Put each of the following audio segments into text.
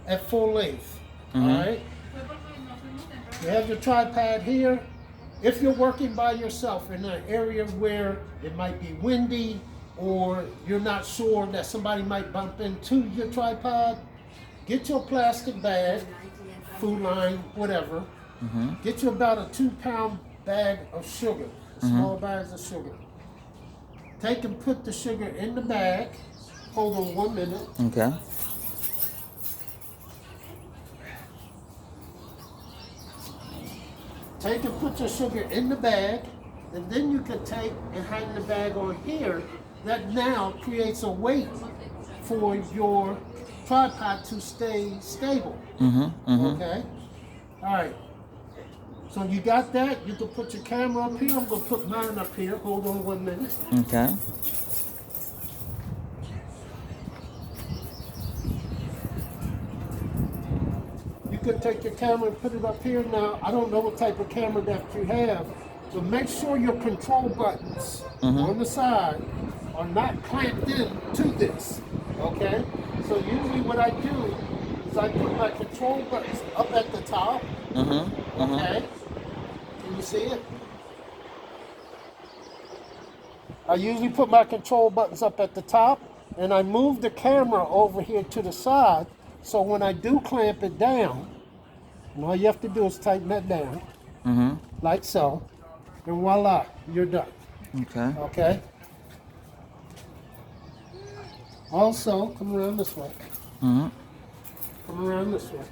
at full length. All right. You have your tripod here. If you're working by yourself in an area where it might be windy or you're not sure that somebody might bump into your tripod, get your plastic bag, Food Line, whatever. Get you about a 2-pound bag of sugar, small bags of sugar. Take and put the sugar in the bag. Hold on 1 minute. Okay. Take and put your sugar in the bag, and then you can take and hang the bag on here. That now creates a weight for your tripod to stay stable. Okay? All right. So you got that. You can put your camera up here. I'm going to put mine up here. Hold on 1 minute. Okay. You could take your camera and put it up here. Now, I don't know what type of camera that you have, but make sure your control buttons on the side are not clamped in to this, okay? So usually what I do is I put my control buttons up at the top, okay? Can you see it? I usually put my control buttons up at the top, and I move the camera over here to the side, so when I do clamp it down, and all you have to do is tighten that down, like so, and voila, you're done. Okay. Okay? Also, come around this way. Come around this way.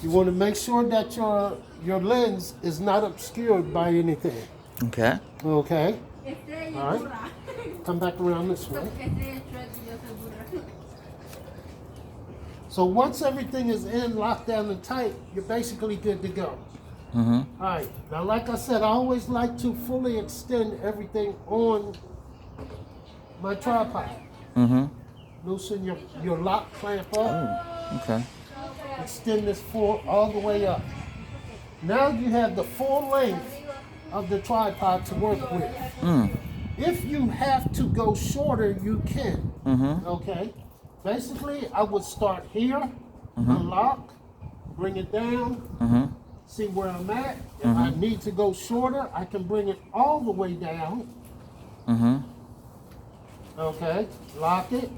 You want to make sure that your lens is not obscured by anything. Okay. Okay? All right. Come back around this way. So once everything is in, locked down and tight, you're basically good to go. All right. Now, like I said, I always like to fully extend everything on my tripod. Loosen your lock clamp up. Okay. Extend this all the way up. Now you have the full length of the tripod to work with. If you have to go shorter, you can. Okay? Basically, I would start here, unlock, bring it down, see where I'm at. If I need to go shorter, I can bring it all the way down. Okay, lock it.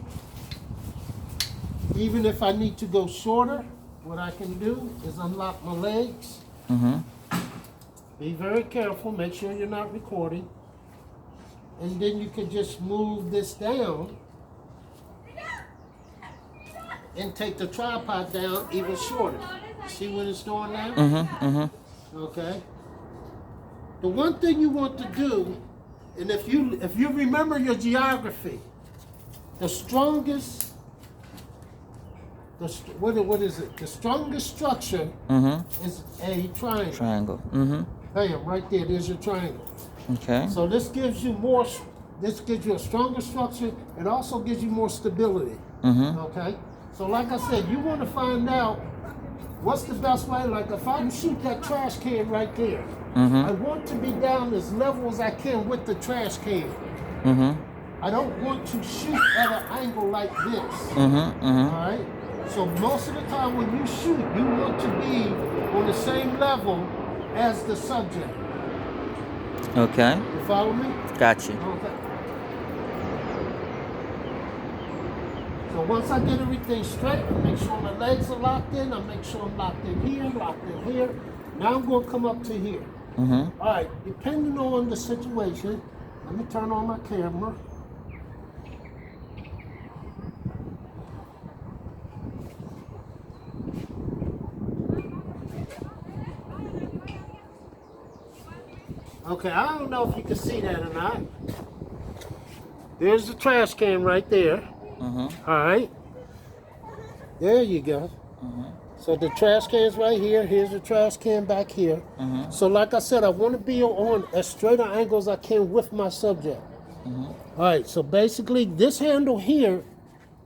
Even if I need to go shorter, what I can do is unlock my legs. Be very careful, make sure you're not recording. And then you can just move this down and take the tripod down even shorter. See what it's doing now? Okay. The one thing you want to do, and if you remember your geography, the strongest, what is it? The strongest structure is a triangle. Triangle. Bam, right there. There's your triangle. Okay. So this gives you more. This gives you a stronger structure. It also gives you more stability. Okay. So like I said, you want to find out what's the best way. Like if I shoot that trash can right there, I want to be down as level as I can with the trash can. I don't want to shoot at an angle like this. All right. So most of the time when you shoot, you want to be on the same level as the subject. Okay. You follow me? Got you. Okay. So once I get everything straight, I make sure my legs are locked in. I make sure I'm locked in here, locked in here. Now I'm going to come up to here. All right. Depending on the situation, let me turn on my camera. Okay, I don't know if you can see that or not. There's the trash can right there. All right. There you go. So the trash can's right here. Here's the trash can back here. So like I said, I want to be on as straight an angle as I can with my subject. All right, so basically this handle here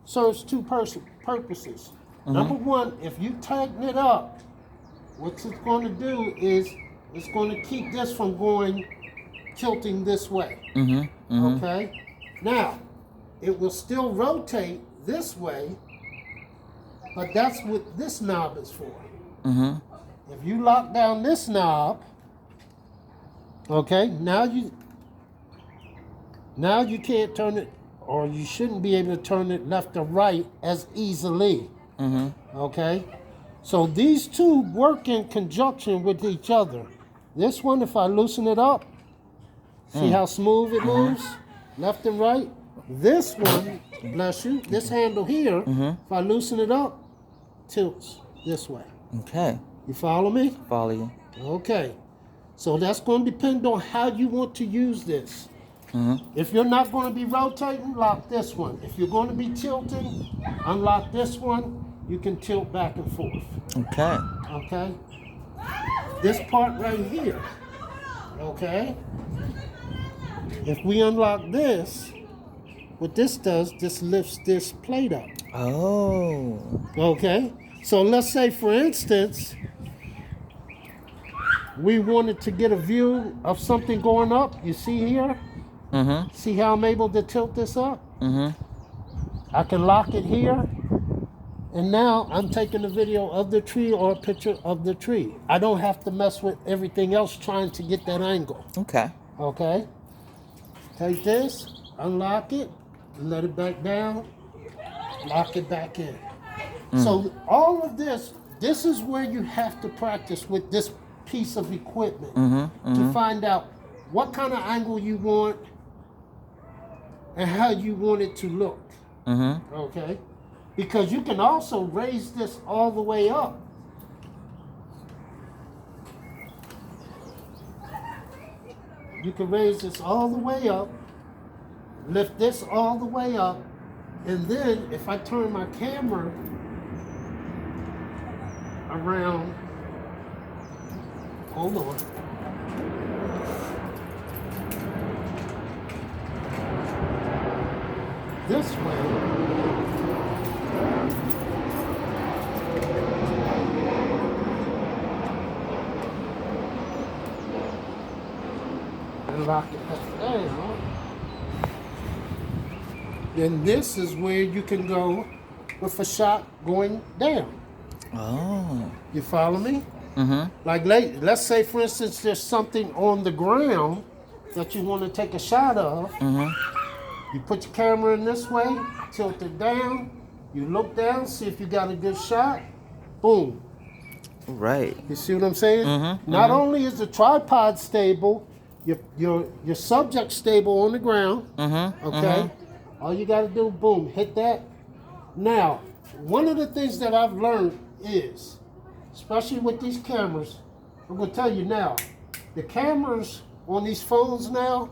serves two purposes. Number one, if you tighten it up, what it's going to do is it's going to keep this from tilting this way. Okay? Now, it will still rotate this way But that's what this knob is for. Mm-hmm. If you lock down this knob, okay, now you can't turn it, or you shouldn't be able to turn it left or right as easily. Mm-hmm. Okay? So these two work in conjunction with each other. This one, if I loosen it up, see how smooth it moves, left and right? This one, bless you, this handle here, if I loosen it up, tilts this way. Okay. You follow me? Follow you. Okay. So that's going to depend on how you want to use this. Mm-hmm. If you're not going to be rotating, lock this one. If you're going to be tilting, unlock this one. You can tilt back and forth. Okay. Okay? This part right here. Okay? If we unlock this, what this does, this lifts this plate up. Oh. Okay? So let's say, for instance, we wanted to get a view of something going up. You see here? Mm-hmm. See how I'm able to tilt this up? Mm-hmm. I can lock it here. And now I'm taking a video of the tree or a picture of the tree. I don't have to mess with everything else trying to get that angle. Okay. Okay? Take this, unlock it, let it back down, lock it back in. So all of this is where you have to practice with this piece of equipment to find out what kind of angle you want and how you want it to look. Mm-hmm. Okay? Because you can also raise this all the way up. You can raise this all the way up, lift this all the way up, and then if I turn my camera around, hold on. This way, and lock it back down. Then this is where you can go with a shot going down. Oh. You follow me? Mm-hmm. Like, let's say, for instance, there's something on the ground that you want to take a shot of. Mm-hmm. You put your camera in this way, tilt it down. You look down, see if you got a good shot. Boom. Right. You see what I'm saying? Mm-hmm, Not only is the tripod stable, your subject stable on the ground. Mm-hmm. Okay. All you got to do, boom, hit that. Now, one of the things that I've learned is, especially with these cameras, I'm going to tell you now, the cameras on these phones now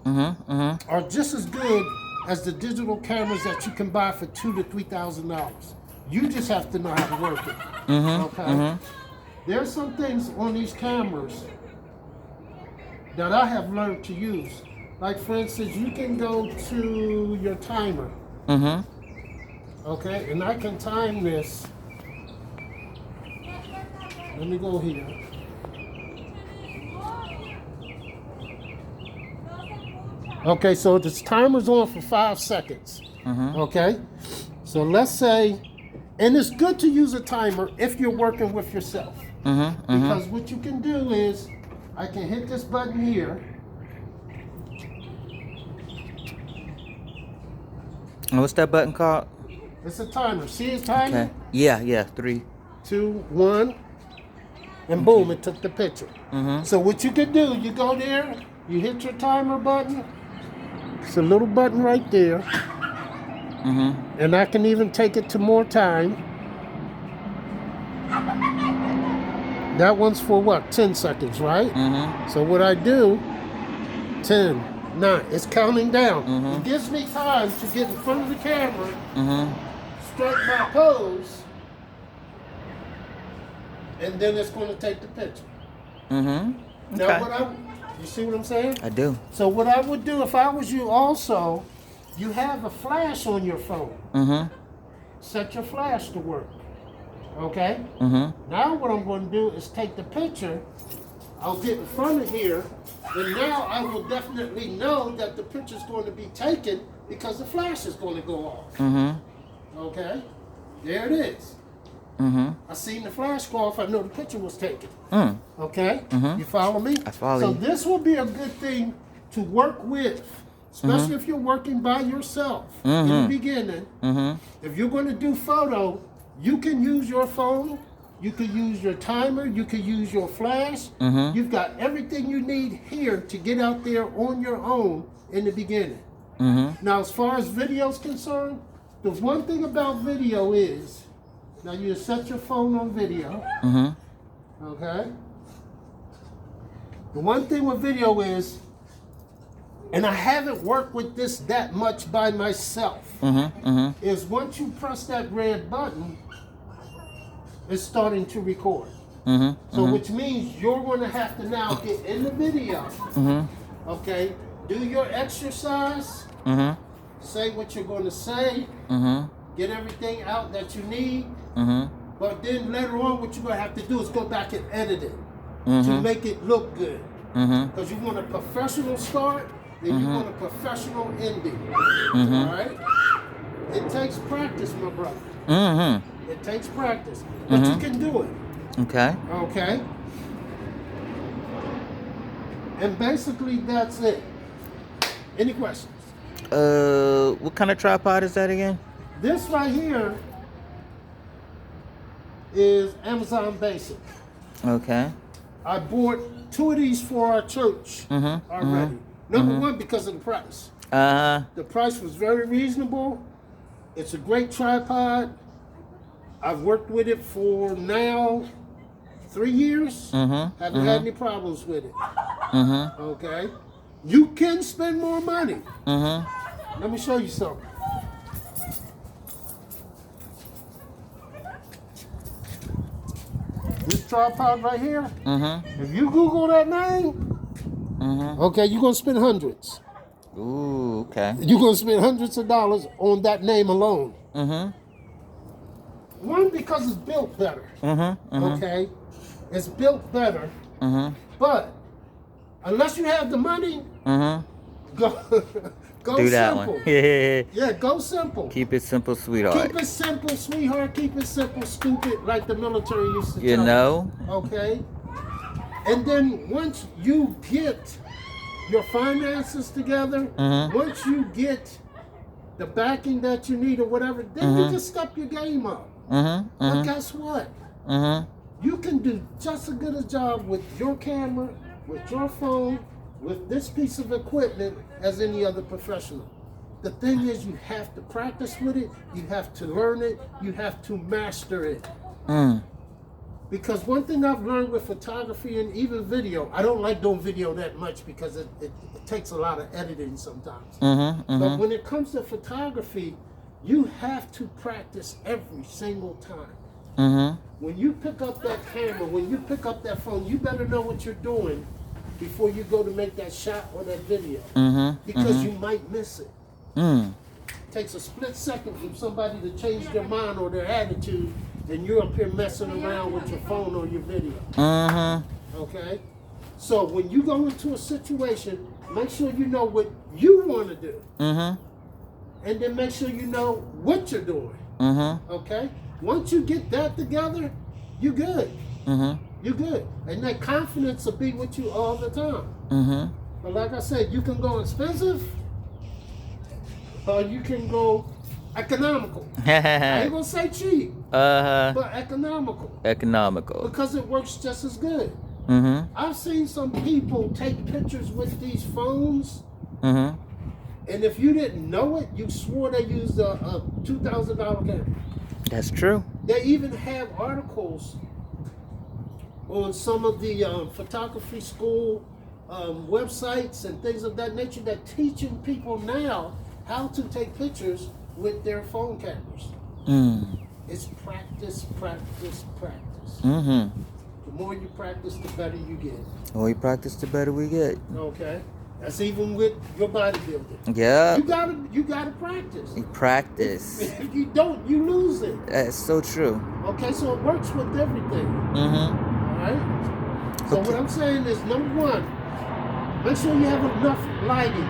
are just as good as the digital cameras that you can buy for $2,000 to $3,000. You just have to know how to work it. Okay. There's some things on these cameras that I have learned to use. Like, for instance, you can go to your timer. Okay, and I can time this. Let me go here. Okay, so this timer's on for 5 seconds. Okay, so let's say, and it's good to use a timer if you're working with yourself. Because what you can do is, I can hit this button here. And what's that button called? It's a timer. See his timer? Okay. Yeah. 3. 2, 1, and boom, it took the picture. So what you can do, you go there, you hit your timer button. It's a little button right there. And I can even take it to more time. That one's for what? 10 seconds, right? So what I do, 10, 9, it's counting down. It gives me time to get in front of the camera, straighten my pose, and then it's going to take the picture. Now, you see what I'm saying? I do. So what I would do if I was you also, you have a flash on your phone. Set your flash to work. Okay? Now what I'm going to do is take the picture. I'll get in front of here, and now I will definitely know that the picture's going to be taken because the flash is going to go off. Okay? There it is. I seen the flash go off. I know the picture was taken. Mm. Okay? You follow me? I follow so you. this will be a good thing to work with, especially if you're working by yourself in the beginning. If you're going to do photo, you can use your phone. You can use your timer. You can use your flash. You've got everything you need here to get out there on your own in the beginning. Now, as far as video is concerned, the one thing about video is, now you set your phone on video, okay? The one thing with video is, and I haven't worked with this that much by myself, is once you press that red button, it's starting to record. So which means you're going to have to now get in the video, okay? Do your exercise, say what you're going to say, get everything out that you need, but then later on what you're going to have to do is go back and edit it to make it look good. Because you want a professional start, then you want a professional ending. All right? It takes practice, my brother. It takes practice, but you can do it. Okay. Okay? And basically that's it. Any questions? What kind of tripod is that again? This right here is Amazon Basic. Okay. I bought 2 of these for our church already. Number one, because of the price. The price was very reasonable. It's a great tripod. I've worked with it for now 3 years. Haven't had any problems with it. Okay. You can spend more money. Let me show you something. This tripod right here, if you Google that name, okay, you're going to spend hundreds. Ooh, okay. You're going to spend hundreds of dollars on that name alone. One, because it's built better. Okay? It's built better. But unless you have the money, go Do that simple. one. Yeah. Yeah, go simple. Keep it simple, sweetheart. Keep it simple, sweetheart. Keep it simple, stupid, like the military used to You tell know? us. Okay? And then once you get your finances together, once you get the backing that you need or whatever, then you just step your game up. But guess what? You can do just as good a job with your camera, with your phone, with this piece of equipment as any other professional. The thing is, you have to practice with it, you have to learn it, you have to master it. Because one thing I've learned with photography and even video, I don't like doing video that much because it takes a lot of editing sometimes. But when it comes to photography, you have to practice every single time. When you pick up that camera, when you pick up that phone, you better know what you're doing before you go to make that shot or that video. Because you might miss it. It takes a split second for somebody to change their mind or their attitude, and you're up here messing around with your phone or your video. Okay? So when you go into a situation, make sure you know what you want to do. And then make sure you know what you're doing. Okay? Once you get that together, you're good. You're good. And that confidence will be with you all the time. But like I said, you can go expensive or you can go economical. I ain't gonna say cheap, but economical. Economical. Because it works just as good. I've seen some people take pictures with these phones, and if you didn't know it, you swore they used a $2,000 camera. That's true. They even have articles on some of the photography school websites and things of that nature that teaching people now how to take pictures with their phone cameras. It's practice, practice, practice. The more you practice, the better you get. The more you practice, the better we get. Okay? That's even with your bodybuilding. Yeah. You gotta practice. You practice. If you don't, you lose it. That's so true. Okay, so it works with everything. Alright? So what I'm saying is, number one, make sure you have enough lighting.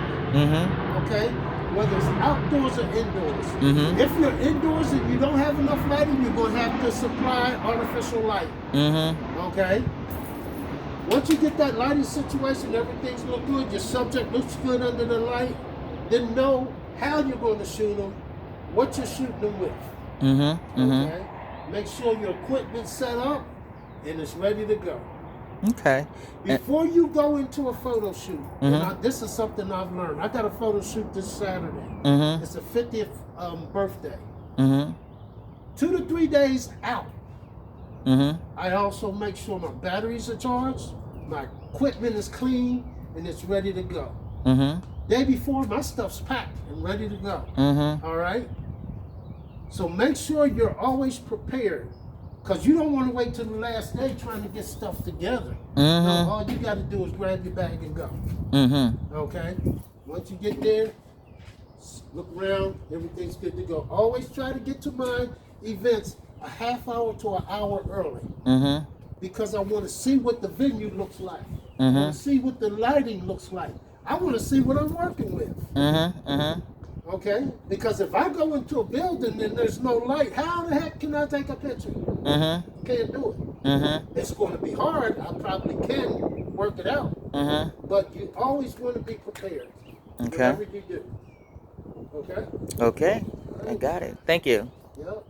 Okay? whether it's outdoors or indoors. Mm-hmm. If you're indoors and you don't have enough lighting, you're going to have to supply artificial light. Mm-hmm. Okay? Once you get that lighting situation, everything's look good, your subject looks good under the light, then know how you're going to shoot them, what you're shooting them with. Mm-hmm. Mm-hmm. Okay? Make sure your equipment's set up and it's ready to go. Okay. Before you go into a photo shoot, and this is something I've learned. I got a photo shoot this Saturday. Mm-hmm. It's a 50th birthday. Mm-hmm. 2 to 3 days out, Mm-hmm. I also make sure my batteries are charged, my equipment is clean, and it's ready to go. Mm-hmm. Day before, my stuff's packed and ready to go. Mm-hmm. All right? So make sure you're always prepared, because you don't want to wait till the last day trying to get stuff together. Mm-hmm. No, all you got to do is grab your bag and go. Mm-hmm. Okay? Once you get there, look around, everything's good to go. Always try to get to my events a half hour to an hour early, Mm-hmm. because I want to see what the venue looks like. I Mm-hmm. want to see what the lighting looks like. I want to see what I'm working with. Mm-hmm. Mm-hmm. Okay? Because if I go into a building and there's no light, how the heck can I take a picture? Mm-hmm. Can't do it. Mm-hmm. It's going to be hard. I probably can work it out. Mm-hmm. But you always want to be prepared. Okay. Whatever you do. Okay? Okay. I got it. Thank you. Yep.